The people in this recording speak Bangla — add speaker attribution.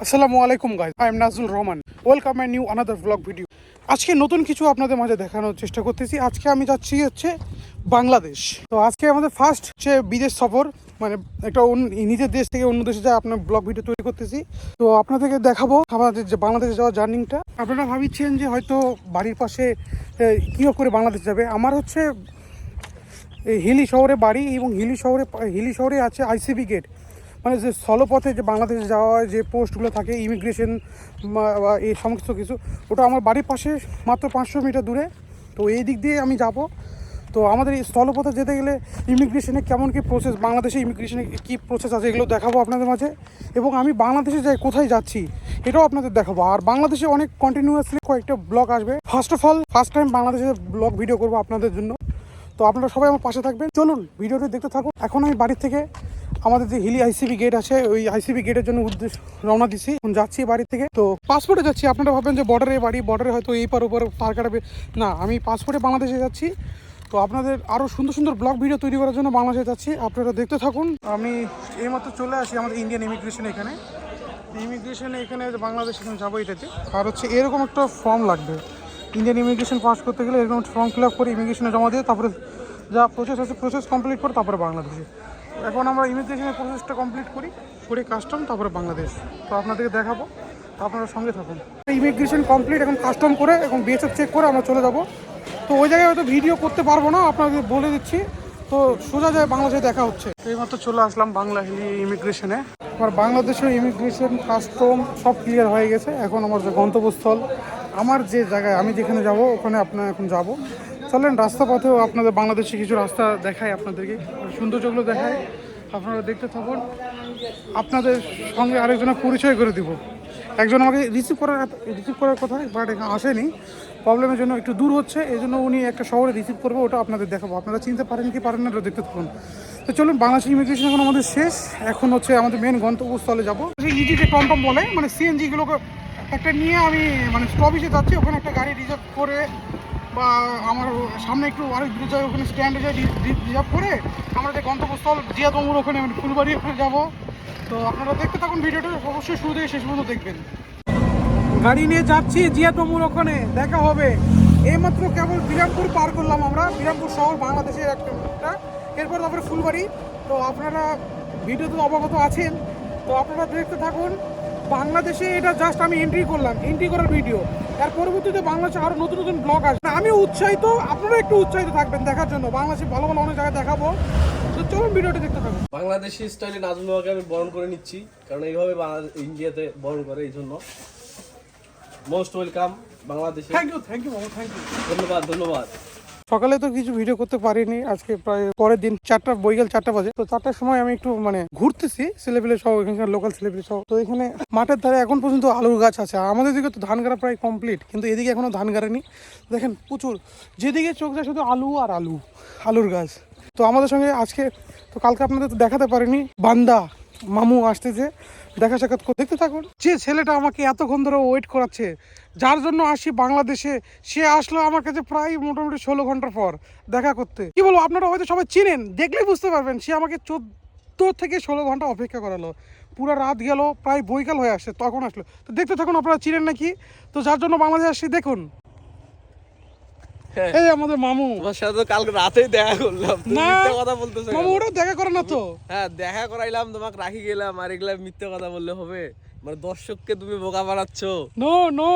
Speaker 1: আসসালামু আলাইকুম guys, I am নাজুল Rahman. Welcome my new another blog video. আজকে নতুন কিছু আপনাদের মাঝে দেখানোর চেষ্টা করতেছি। আজকে আমি যাচ্ছি বাংলাদেশ। তো আজকে আমাদের ফার্স্ট বিদেশ সফর, মানে একটা নিজের দেশ থেকে অন্য দেশে যায় আপনার ব্লগ ভিডিও তৈরি করতেছি। তো আপনাদেরকে দেখাবো আমাদের যে বাংলাদেশে যাওয়ার জার্নিটা। আপনারা ভাবছেন যে হয়তো বাড়ির পাশে কীভাবে করে বাংলাদেশ যাবে। আমার এই হিলি শহরে বাড়ি, এবং হিলি শহরে আছে আইসিবি গেট, মানে যে স্থলপথে যে বাংলাদেশে যাওয়া হয়, যে পোস্টগুলো থাকে ইমিগ্রেশন বা এই সমস্ত কিছু, ওটা আমার বাড়ির পাশে মাত্র 500 মিটার দূরে। তো এই দিক দিয়ে আমি যাব। তো আমাদের এই স্থলপথে যেতে গেলে ইমিগ্রেশনে কেমন কী প্রসেস, বাংলাদেশে ইমিগ্রেশনে কী প্রসেস আছে, এগুলো দেখাবো আপনাদের মাঝে। এবং আমি বাংলাদেশে যাই কোথায় যাচ্ছি এটাও আপনাদের দেখাবো। আর বাংলাদেশে অনেক কন্টিনিউয়াসলি কয়েকটা ব্লগ আসবে। ফার্স্ট টাইম বাংলাদেশে ব্লগ ভিডিও করবো আপনাদের জন্য। তো আপনারা সবাই আমার পাশে থাকবেন। চলুন ভিডিওটি দেখতে থাকুন। এখন আমি বাড়ি থেকে আমাদের যে হিলি আইসিবি গেট আছে, ওই আইসিবি গেটের জন্য রওনা দিচ্ছি। এখন যাচ্ছি বাড়ি থেকে। তো পাসপোর্টে যাচ্ছি। আপনারা ভাববেন যে বর্ডারে হয়তো এই পার ওপর তার কাটাবে, না, আমি পাসপোর্টে বাংলাদেশে যাচ্ছি। তো আপনাদের আরও সুন্দর সুন্দর ব্লগ ভিডিও তৈরি করার জন্য বাংলাদেশে যাচ্ছি, আপনারা দেখতে থাকুন। আমি এইমাত্র চলে আসি আমাদের ইন্ডিয়ান ইমিগ্রেশনে। এখানে বাংলাদেশ এখানে যাবো এটাতে। আর এরকম একটা ফর্ম লাগবে ইন্ডিয়ান ইমিগ্রেশন পাস করতে গেলে। এরকম ফর্ম ফিল আপ করে ইমিগ্রেশনে জমা দিয়ে তারপরে যা প্রসেস আছে প্রসেস কমপ্লিট করে তারপরে বাংলাদেশে। এখন আমরা ইমিগ্রেশনের প্রসেসটা কমপ্লিট করে কাস্টম, তারপরে বাংলাদেশ। তো আপনাদেরকে দেখাবো, তো আপনারা সঙ্গে থাকুন। ইমিগ্রেশন কমপ্লিট, এখন কাস্টম করে এখন বিএসএফ চেক করে আমরা চলে যাব। তো ওই জায়গায় হয়তো ভিডিও করতে পারবো না, আপনাদের বলে দিচ্ছি। তো সোজা যায় বাংলাদেশে দেখা হচ্ছে। এইমাত্র চলে আসলাম বাংলা হিলি ইমিগ্রেশনে। আমার বাংলাদেশের ইমিগ্রেশন কাস্টম সব ক্লিয়ার হয়ে গেছে। এখন আমার যে গন্তব্যস্থল, আমার যে জায়গায় আমি যেখানে যাব ওখানে আপনারা এখন যাব। চলেন রাস্তা পথেও আপনাদের বাংলাদেশে কিছু রাস্তা দেখায়, আপনাদেরকে সৌন্দর্যগুলো দেখায়, আপনারা দেখতে থাকুন। আপনাদের সঙ্গে আরেকজনের পরিচয় করে দিব। একজন আমাকে রিসিভ করার কথা, বাট এখানে আসেনি, প্রবলেমের জন্য একটু দূর হচ্ছে, এই জন্য উনি একটা শহরে রিসিভ করবে, ওটা আপনাদের দেখাবো। আপনারা চিনতে পারেন কি পারেন না ওটা দেখতে থাকুন। তো চলুন, বাংলাদেশ ইমিগ্রেশন এখন আমাদের শেষ। এখন আমাদের মেন গন্তব্যস্থলে যাবো। ইজি যে টমটম বলে, মানে সিএনজিগুলোকে একটা নিয়ে আমি স্টপেজে যাচ্ছি। ওখানে একটা গাড়ি রিজার্ভ করে, বা আমার সামনে একটু আরেক দূরে যাই, ওখানে স্ট্যান্ডে যাই রিজার্ভ করে আমরা যে গন্তব্যস্থল জিয়া তমুর ওখানে ফুলবাড়ি ওখানে যাবো। তো আপনারা দেখতে থাকুন ভিডিওটা, অবশ্যই শুরু থেকে শেষ পর্যন্ত দেখবেন। গাড়ি নিয়ে যাচ্ছি জিয়া তমুর ওখানে, দেখা হবে। এইমাত্র কেবল বিরামপুর পার করলাম আমরা, বিরামপুর শহর বাংলাদেশের একটা। এরপর তারপরে ফুলবাড়ি। তো আপনারা ভিডিওতে অবগত আছেন, তো আপনারা দেখতে থাকুন। বাংলাদেশে এটা জাস্ট আমি এন্ট্রি করার ভিডিও। এর পরবর্তীতে বাংলাদেশে আরও নতুন নতুন ব্লগ আসবে। আমি উৎসাহিত, আপনারা একটু উৎসাহিত থাকবেন দেখার জন্য। বাংলাদেশে ভালো ভালো অনেক জায়গায় দেখাবো। তো চলুন ভিডিওটা দেখতে থাকুন।
Speaker 2: বাংলাদেশি স্টাইলে নাজমুল হককে আমি বরণ করে নিচ্ছি, কারণ এইভাবে ইন্ডিয়াতে বরণ করে, এই জন্য মোস্ট ওয়েলকাম বাংলাদেশে।
Speaker 1: থ্যাংক ইউ মামা, থ্যাংক ইউ,
Speaker 2: ধন্যবাদ।
Speaker 1: সকালে তো কিছু ভিডিও করতে পারিনি, আজকে প্রায় পরের দিন 4টা বাজে। তো 4টার সময় আমি একটু ঘুরতেছি, ছেলেপেলে সহ, এখানকার লোকাল ছেলেপেলে সহ। তো এখানে মাঠের ধারে এখন পর্যন্ত আলুর গাছ আছে। আমাদের দিকে তো ধান গাড়া প্রায় কমপ্লিট, কিন্তু এদিকে এখনো ধান গাড়েনি। দেখেন প্রচুর, যেদিকে চোখ যায় শুধু আলুর গাছ। তো আমাদের সঙ্গে আজকে, তো কালকে আপনাদের তো দেখাতে পারিনি, বান্দা মামু আসতেছে, দেখা সাক্ষাৎ করে দেখতে থাকুন। যে ছেলেটা আমাকে এতক্ষণ ধরে ওয়েট করাচ্ছে, যার জন্য আসি বাংলাদেশে, সে আসলো আমার কাছে প্রায় মোটামুটি 16 ঘন্টার পর দেখা করতে। কি বলবো, আপনারা হয়তো সবাই চিনেন, দেখলেই বুঝতে পারবেন। সে আমাকে 14 থেকে 16 ঘন্টা অপেক্ষা করালো। পুরো রাত গেল, প্রায় বৈকাল হয়ে আসছে, তখন আসলো। তো দেখতে থাকুন, আপনারা চিনেন নাকি। তো যার জন্য বাংলাদেশে আসছি, দেখুন এই আমাদের মামু।
Speaker 2: তোমার সাথে তো কালকে রাতেই দেখা করলাম, তুমি মিথ্যা কথা বলতেছো।
Speaker 1: মামু ওটা দেখা করে না তো?
Speaker 2: হ্যাঁ, দেখা করাইলাম, তোমাকে রাখি গেলাম, আর এগুলা মিথ্যা কথা বললে হবে? দর্শককে তুমি বোকা বানাচ্ছো।
Speaker 1: নো